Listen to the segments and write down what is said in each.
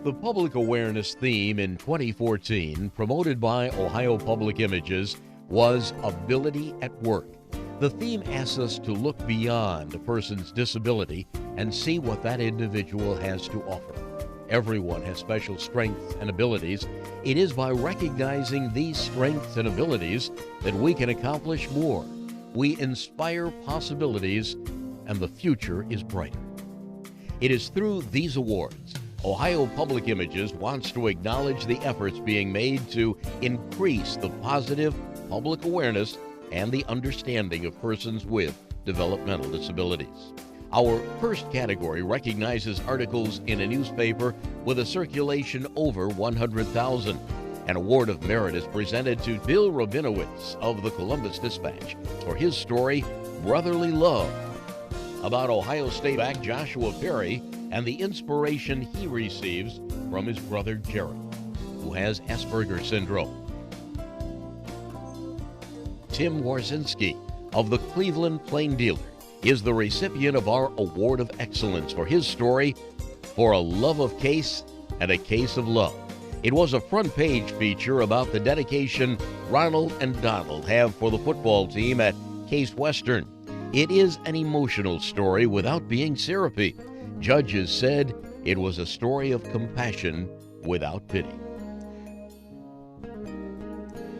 The public awareness theme in 2014, promoted by Ohio Public Images, was Ability at Work. The theme asks us to look beyond a person's disability and see what that individual has to offer. Everyone has special strengths and abilities. It is by recognizing these strengths and abilities that we can accomplish more. We inspire possibilities, and the future is brighter. It is through these awards Ohio Public Images wants to acknowledge the efforts being made to increase the positive public awareness and the understanding of persons with developmental disabilities. Our first category recognizes articles in a newspaper with a circulation over 100,000. An award of merit is presented to Bill Rabinowitz of the Columbus Dispatch for his story, Brotherly Love, about Ohio State back Joshua Perry and the inspiration he receives from his brother Jared, who has Asperger's syndrome. Tim Warzinski of the Cleveland Plain Dealer is the recipient of our Award of Excellence for his story, For a Love of Case and a Case of Love. It was a front-page feature about the dedication Ronald and Donald have for the football team at Case Western. It is an emotional story without being syrupy. Judges said it was a story of compassion without pity.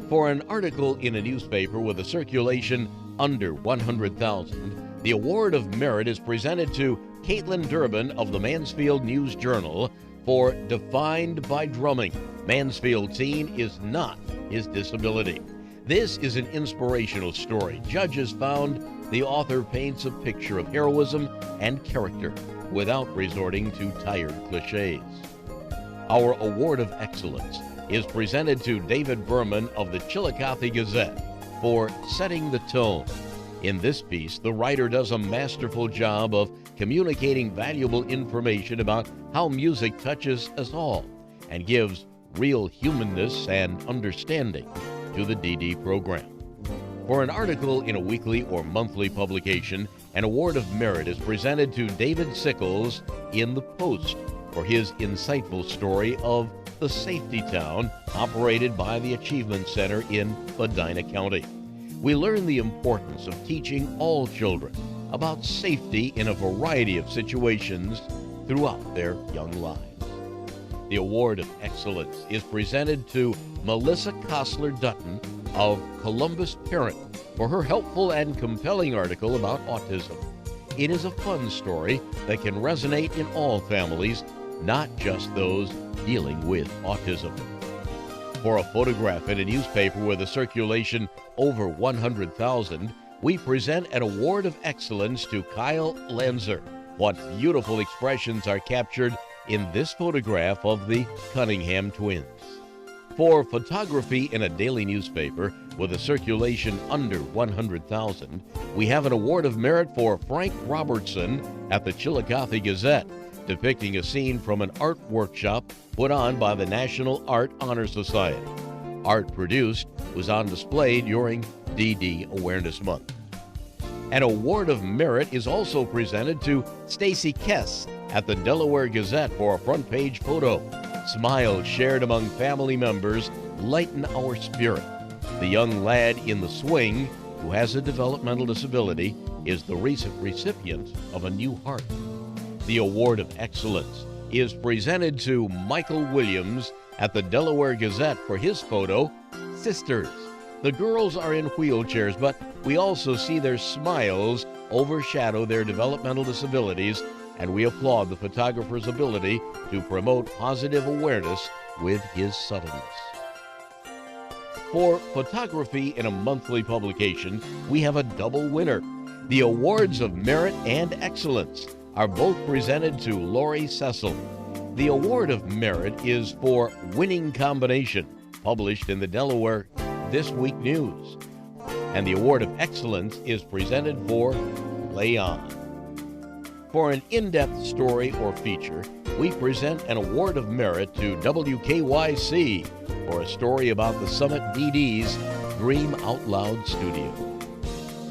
For an article in a newspaper with a circulation under 100,000, the Award of Merit is presented to Caitlin Durbin of the Mansfield News Journal for Defined by Drumming. Mansfield teen is not his disability. This is an inspirational story. Judges found the author paints a picture of heroism and character without resorting to tired cliches. Our Award of Excellence is presented to David Berman of the Chillicothe Gazette for Setting the Tone. In this piece, the writer does a masterful job of communicating valuable information about how music touches us all and gives real humanness and understanding to the DD program. For an article in a weekly or monthly publication, an Award of Merit is presented to David Sickles in The Post for his insightful story of the Safety Town operated by the Achievement Center in Medina County. We learn the importance of teaching all children about safety in a variety of situations throughout their young lives. The Award of Excellence is presented to Melissa Kostler Dutton of Columbus Parent for her helpful and compelling article about autism. It is a fun story that can resonate in all families, not just those dealing with autism. For a photograph in a newspaper with a circulation over 100,000, we present an Award of Excellence to Kyle Lanzer. What beautiful expressions are captured in this photograph of the Cunningham twins. For photography in a daily newspaper with a circulation under 100,000, we have an Award of Merit for Frank Robertson at the Chillicothe Gazette, depicting a scene from an art workshop put on by the National Art Honor Society. Art produced was on display during DD Awareness Month. An Award of Merit is also presented to Stacy Kess at the Delaware Gazette for a front-page photo. Smiles shared among family members lighten our spirit. The young lad in the swing, who has a developmental disability, is the recent recipient of a new heart. The Award of Excellence is presented to Michael Williams at the Delaware Gazette for his photo, Sisters. The girls are in wheelchairs, but we also see their smiles overshadow their developmental disabilities, and we applaud the photographer's ability to promote positive awareness with his subtleness. For photography in a monthly publication, we have a double winner. The Awards of Merit and Excellence are both presented to Lori Cecil. The Award of Merit is for Winning Combination, published in the Delaware This Week News. And the Award of Excellence is presented for Play On. For an in-depth story or feature, we present an Award of Merit to WKYC for a story about the Summit DD's Dream Out Loud studio.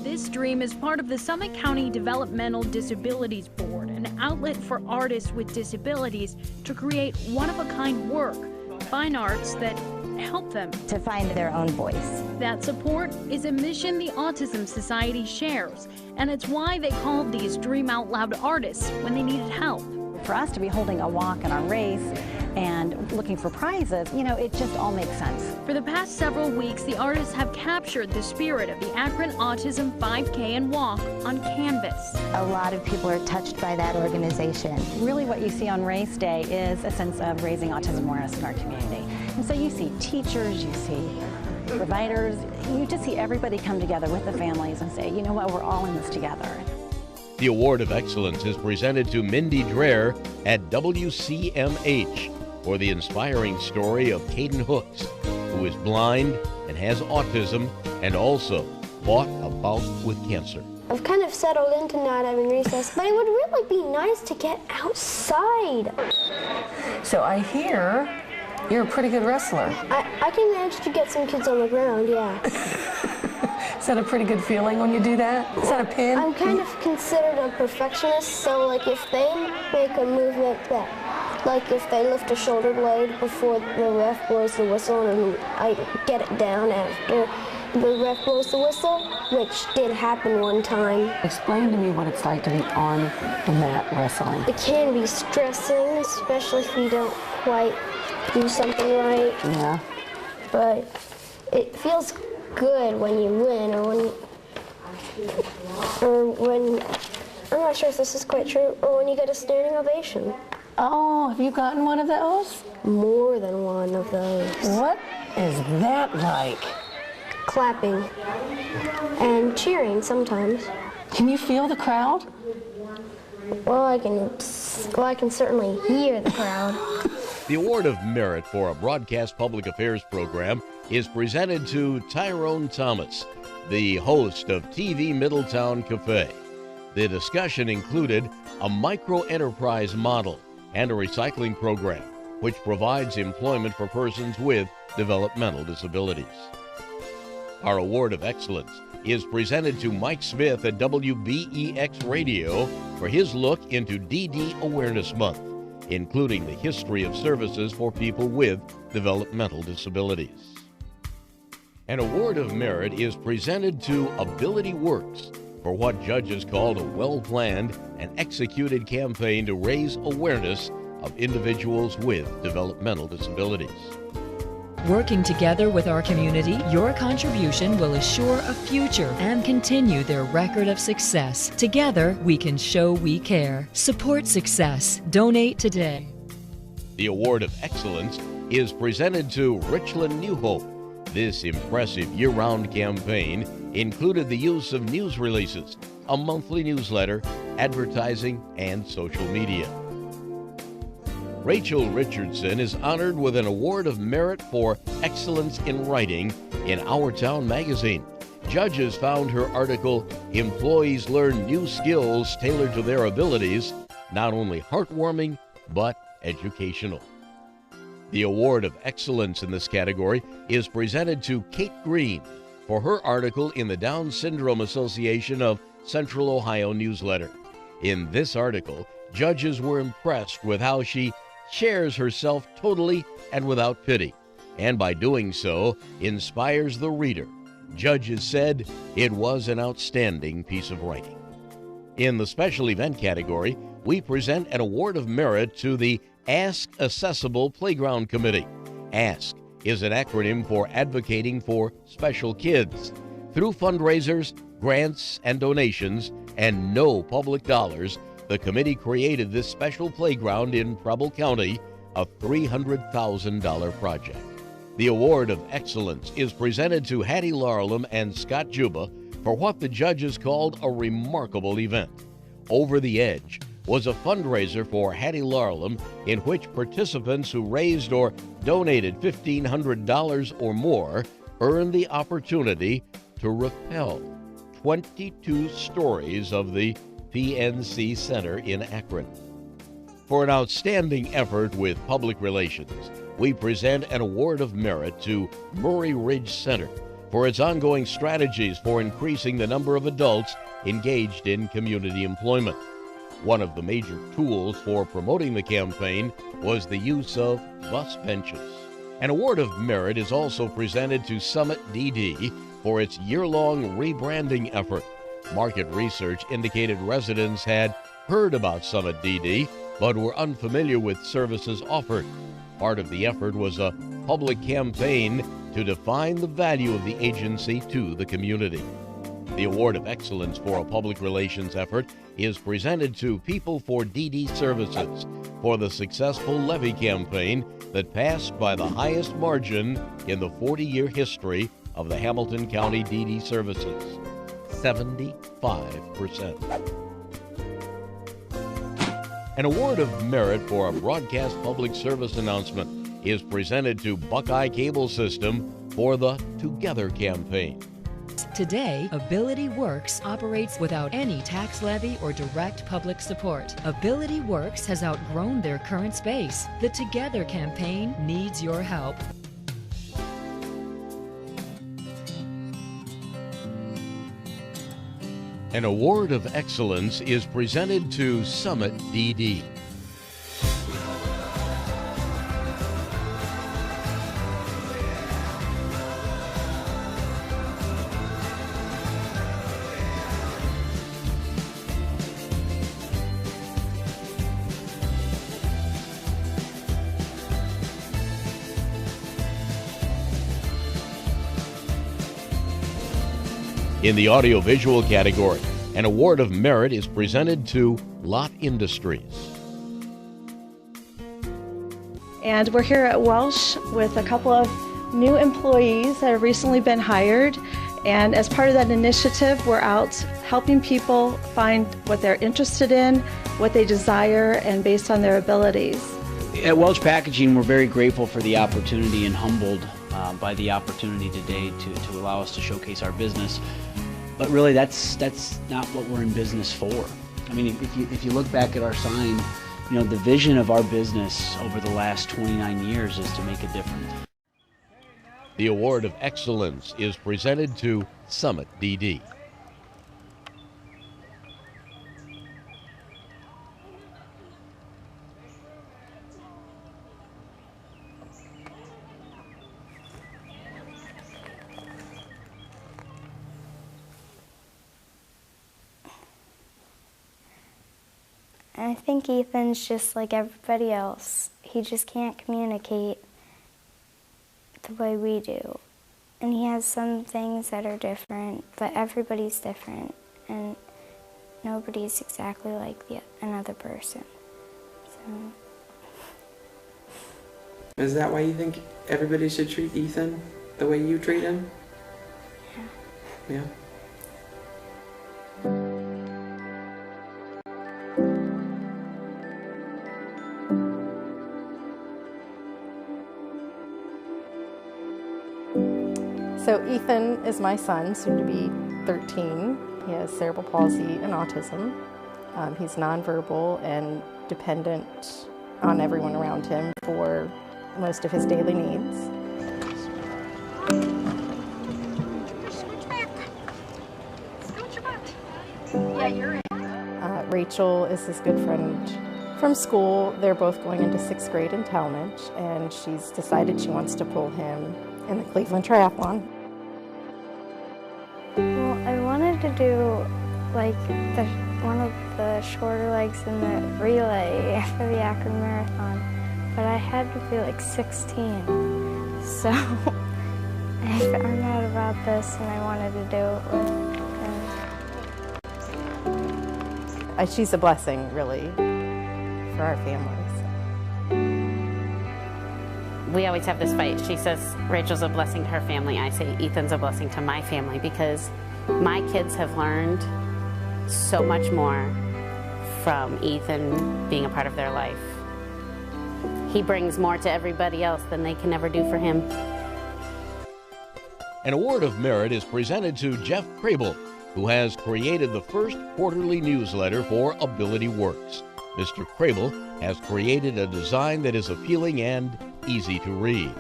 This Dream is part of the Summit County Developmental Disabilities Board, an outlet for artists with disabilities to create one-of-a-kind work, fine arts that help them to find their own voice. That support is a mission the Autism Society shares, and it's why they called these Dream Out Loud artists when they needed help. For us to be holding a walk in our race and looking for prizes, you know, it just all makes sense. For the past several weeks, the artists have captured the spirit of the Akron Autism 5K and Walk on canvas. A lot of people are touched by that organization. Really what you see on race day is a sense of raising autism awareness in our community. And so you see teachers, you see providers, you just see everybody come together with the families and say, you know what, we're all in this together. The Award of Excellence is presented to Mindy Dreher at WCMH for the inspiring story of Caden Hooks, who is blind and has autism and also fought a bout with cancer. I've kind of settled into not having recess, but it would really be nice to get outside. So I hear you're a pretty good wrestler. I can manage to get some kids on the ground, yeah. Is that a pretty good feeling when you do that? Is that a pin? I'm kind of considered a perfectionist, so like if they make a movement that, like if they lift a shoulder blade before the ref blows the whistle and I get it down after the ref blows the whistle, which did happen one time. Explain to me what it's like to be on the mat wrestling. It can be stressing, especially if you don't quite do something right. Yeah. But it feels good when you win, or when I'm not sure if this is quite true, or when you get a standing ovation. Oh, have you gotten one of those? More than one of those. What is that like? Clapping and cheering sometimes. Can you feel the crowd? Well, I can certainly hear the crowd. The Award of Merit for a Broadcast Public Affairs program is presented to Tyrone Thomas, the host of TV Middletown Cafe. The discussion included a micro-enterprise model and a recycling program, which provides employment for persons with developmental disabilities. Our Award of Excellence is presented to Mike Smith at WBEX Radio for his look into DD Awareness Month, including the history of services for people with developmental disabilities. An Award of Merit is presented to Ability Works for what judges called a well-planned and executed campaign to raise awareness of individuals with developmental disabilities. Working together with our community, your contribution will assure a future and continue their record of success. Together, we can show we care. Support success. Donate today. The Award of Excellence is presented to Richland New Hope. This impressive year-round campaign included the use of news releases, a monthly newsletter, advertising, and social media. Rachel Richardson is honored with an Award of Merit for Excellence in Writing in Our Town magazine. Judges found her article, "Employees Learn New Skills Tailored to Their Abilities," not only heartwarming, but educational. The Award of Excellence in this category is presented to Kate Green for her article in the Down Syndrome Association of Central Ohio newsletter. In this article, judges were impressed with how she shares herself totally and without pity, and by doing so, inspires the reader. Judges said it was an outstanding piece of writing. In the special event category, we present an Award of Merit to the Ask Accessible Playground Committee. ASK is an acronym for Advocating for Special Kids. Through fundraisers, grants, and donations, and no public dollars, the committee created this special playground in Preble County, a $300,000 project. The Award of Excellence is presented to Hattie Larlam and Scott Juba for what the judges called a remarkable event. Over the Edge was a fundraiser for Hattie Larlam in which participants who raised or donated $1,500 or more earned the opportunity to rappel 22 stories of the PNC Center in Akron. For an outstanding effort with public relations, we present an Award of Merit to Murray Ridge Center for its ongoing strategies for increasing the number of adults engaged in community employment. One of the major tools for promoting the campaign was the use of bus benches. An award of merit is also presented to Summit DD for its year-long rebranding effort. Market research indicated residents had heard about Summit DD but were unfamiliar with services offered. Part of the effort was a public campaign to define the value of the agency to the community. The Award of Excellence for a public relations effort is presented to People for DD Services for the successful levy campaign that passed by the highest margin in the 40-year history of the Hamilton County DD Services, 75%. An award of merit for a broadcast public service announcement is presented to Buckeye Cable System for the Together campaign. Today, Ability Works operates without any tax levy or direct public support. Ability Works has outgrown their current space. The Together campaign needs your help. An award of excellence is presented to Summit DD. In the audiovisual category, an award of merit is presented to Lot Industries. And we're here at Welsh with a couple of new employees that have recently been hired. And as part of that initiative, we're out helping people find what they're interested in, what they desire, and based on their abilities. At Welsh Packaging, we're very grateful for the opportunity and humbled by the opportunity today to allow us to showcase our business. But really, that's not what we're in business for. I mean, if you look back at our sign, you know, the vision of our business over the last 29 years is to make a difference. The Award of Excellence is presented to Summit DD. I think Ethan's just like everybody else. He just can't communicate the way we do. And he has some things that are different, but everybody's different. And nobody's exactly like another person. So. Is that why you think everybody should treat Ethan the way you treat him? Yeah. Yeah. So Ethan is my son, soon to be 13. He has cerebral palsy and autism. He's nonverbal and dependent on everyone around him for most of his daily needs. Scooch back. Scooch your butt. Yeah, you're in. Rachel is his good friend from school. They're both going into 6th grade in Talmadge, and she's decided she wants to pull him in the Cleveland Triathlon. Well, I wanted to do like one of the shorter legs in the relay for the Akron Marathon, but I had to be like 16. So I found out about this and I wanted to do it with him. She's a blessing, really, for our families. We always have this fight. She says Rachel's a blessing to her family. I say Ethan's a blessing to my family because my kids have learned so much more from Ethan being a part of their life. He brings more to everybody else than they can ever do for him. An award of merit is presented to Jeff Crable, who has created the first quarterly newsletter for Ability Works. Mr. Crable has created a design that is appealing and easy to read.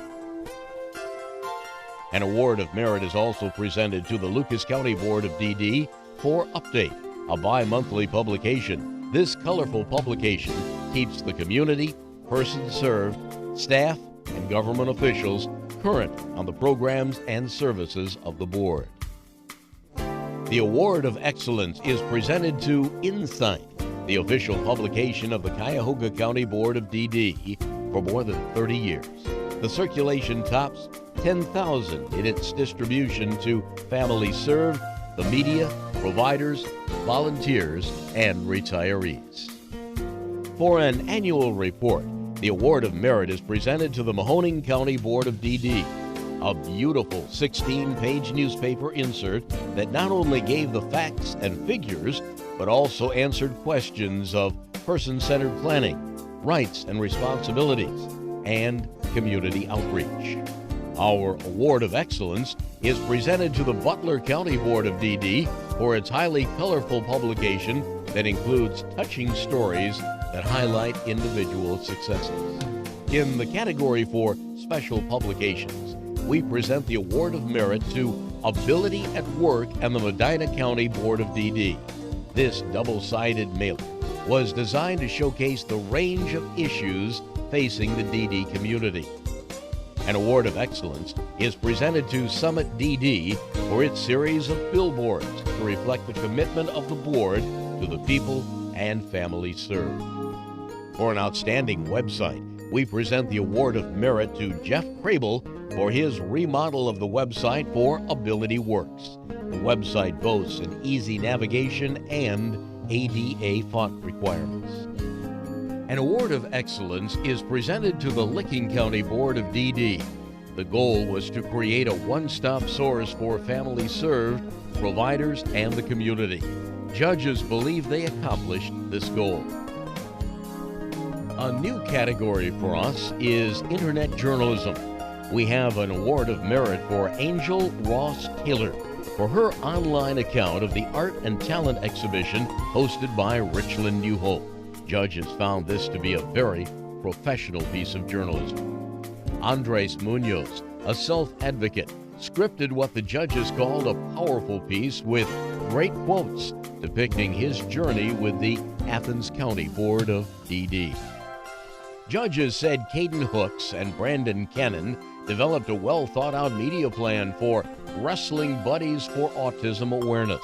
An award of merit is also presented to the Lucas County Board of DD for Update, a bi-monthly publication. This colorful publication keeps the community, persons served, staff, and government officials current on the programs and services of the board. The Award of Excellence is presented to Insight, the official publication of the Cuyahoga County Board of DD for more than 30 years. The circulation tops 10,000 in its distribution to families served, the media, providers, volunteers, and retirees. For an annual report, the Award of Merit is presented to the Mahoning County Board of DD, a beautiful 16-page newspaper insert that not only gave the facts and figures, but also answered questions of person-centered planning, rights and responsibilities, and community outreach. Our Award of Excellence is presented to the Butler County Board of DD for its highly colorful publication that includes touching stories that highlight individual successes. In the category for special publications, we present the Award of Merit to Ability at Work and the Medina County Board of DD. This double-sided mailer was designed to showcase the range of issues facing the DD community. An Award of Excellence is presented to Summit DD for its series of billboards to reflect the commitment of the board to the people and families served. For an outstanding website, we present the Award of Merit to Jeff Crable for his remodel of the website for Ability Works. The website boasts an easy navigation and ADA font requirements. An Award of Excellence is presented to the Licking County Board of DD. The goal was to create a one-stop source for families served, providers, and the community. Judges believe they accomplished this goal. A new category for us is Internet Journalism. We have an Award of Merit for Angel Ross Taylor for her online account of the Art and Talent Exhibition hosted by Richland New Hope. Judges found this to be a very professional piece of journalism. Andres Munoz, a self-advocate, scripted what the judges called a powerful piece with great quotes depicting his journey with the Athens County Board of DD. Judges said Caden Hooks and Brandon Cannon developed a well-thought-out media plan for Wrestling Buddies for Autism Awareness.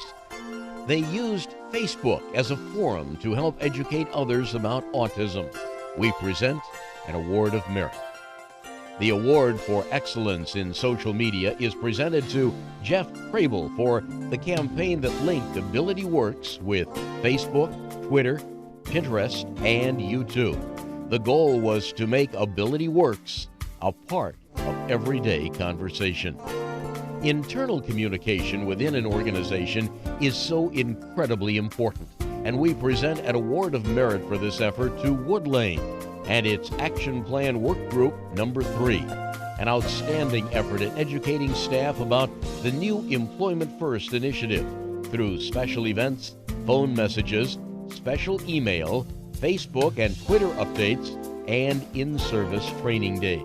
They used Facebook as a forum to help educate others about autism. We present an Award of Merit. The Award for Excellence in Social Media is presented to Jeff Crable for the campaign that linked Ability Works with Facebook, Twitter, Pinterest, and YouTube. The goal was to make Ability Works a part of everyday conversation. Internal communication within an organization is so incredibly important, and we present an Award of Merit for this effort to Wood Lane and its Action Plan Work Group number 3, an outstanding effort at educating staff about the new Employment First initiative through special events, phone messages, special email, Facebook and Twitter updates, and in-service training days.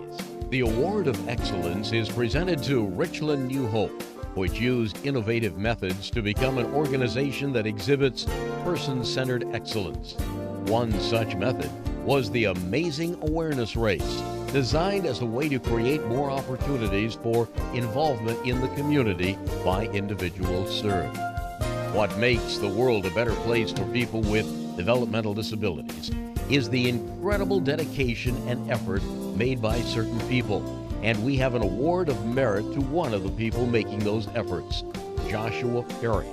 The Award of Excellence is presented to Richland New Hope, which used innovative methods to become an organization that exhibits person-centered excellence. One such method was the Amazing Awareness Race, designed as a way to create more opportunities for involvement in the community by individuals served. What makes the world a better place for people with developmental disabilities is the incredible dedication and effort made by certain people, and we have an Award of Merit to one of the people making those efforts, Joshua Perry.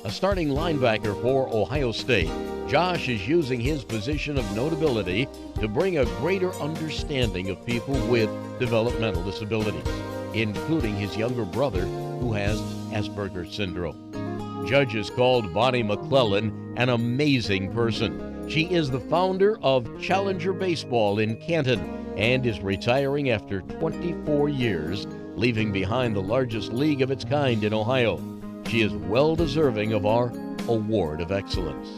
A starting linebacker for Ohio State, Josh is using his position of notability to bring a greater understanding of people with developmental disabilities, including his younger brother who has Asperger's syndrome. Judges called Bonnie McClellan an amazing person. She is the founder of Challenger Baseball in Canton and is retiring after 24 years, leaving behind the largest league of its kind in Ohio. She is well deserving of our Award of Excellence.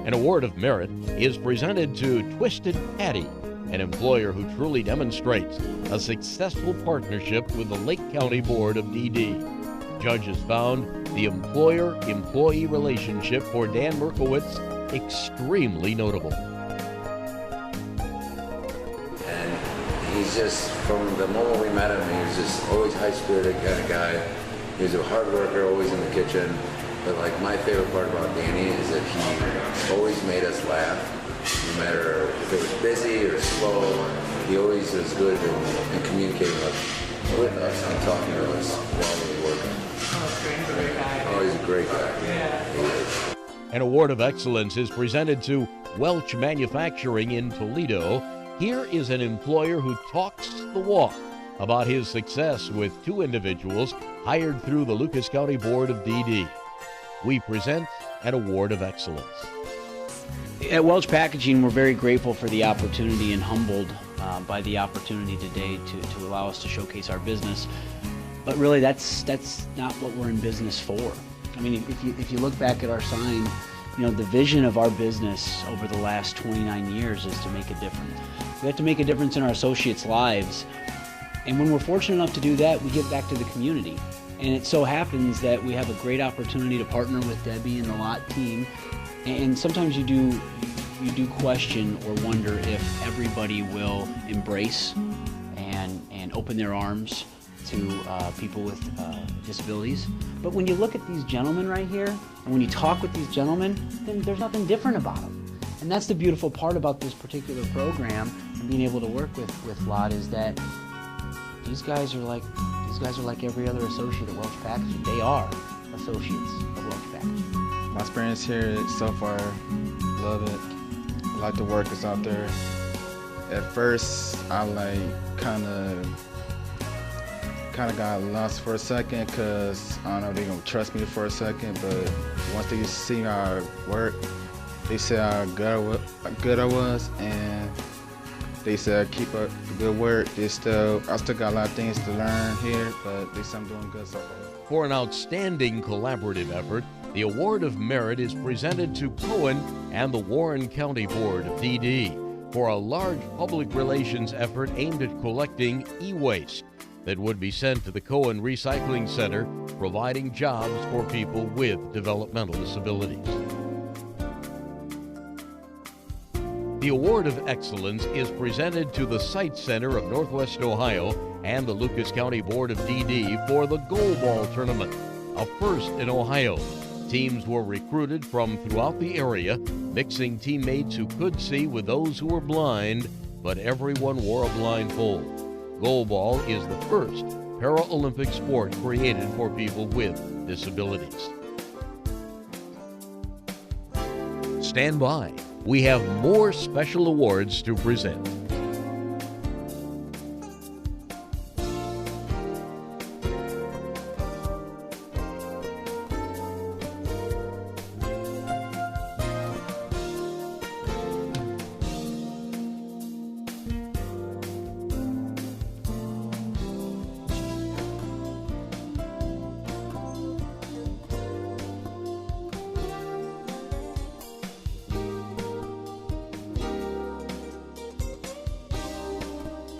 An award of merit is presented to Twisted Patty, an employer who truly demonstrates a successful partnership with the Lake County Board of DD. Judges found the employer-employee relationship for Dan Merkowitz extremely notable. And he's just, from the moment we met him, he was just always high-spirited kind of guy. He was a hard worker, always in the kitchen. But like my favorite part about Danny is that he always made us laugh. No matter if it was busy or slow, he always was good in communicating with us and talking to us while we were working. Oh, he's a great guy. An award of excellence is presented to Welch Manufacturing in Toledo. Here is an employer who talks the walk about his success with 2 individuals hired through the Lucas County Board of DD. We present an award of excellence. At Welch Packaging, we're very grateful for the opportunity and humbled by the opportunity today to allow us to showcase our business. But really, that's not what we're in business for. I mean, if you look back at our sign, you know, the vision of our business over the last 29 years is to make a difference. We have to make a difference in our associates' lives. And when we're fortunate enough to do that, we give back to the community. And it so happens that we have a great opportunity to partner with Debbie and the lot team. And sometimes you do question or wonder if everybody will embrace and open their arms to people with disabilities. But when you look at these gentlemen right here, and when you talk with these gentlemen, then there's nothing different about them. And that's the beautiful part about this particular program and being able to work with Lot, is that these guys are like every other associate at Welch Packaging. They are associates of Welch Packaging. My experience here so far, love it. I like the workers out there. At first, I kind of got lost for a second, because I don't know if they're gonna trust me for a second, but once they see our work, they said how good I was, and they said keep up the good work. I still got a lot of things to learn here, but they said I'm doing good so far. For an outstanding collaborative effort, the Award of Merit is presented to Cohen and the Warren County Board of DD for a large public relations effort aimed at collecting e-waste that would be sent to the Cohen Recycling Center, providing jobs for people with developmental disabilities. The Award of Excellence is presented to the Site Center of Northwest Ohio and the Lucas County Board of DD for the Goalball Tournament, a first in Ohio. Teams were recruited from throughout the area, mixing teammates who could see with those who were blind, but everyone wore a blindfold. Goalball is the first Paralympic sport created for people with disabilities. Stand by. We have more special awards to present.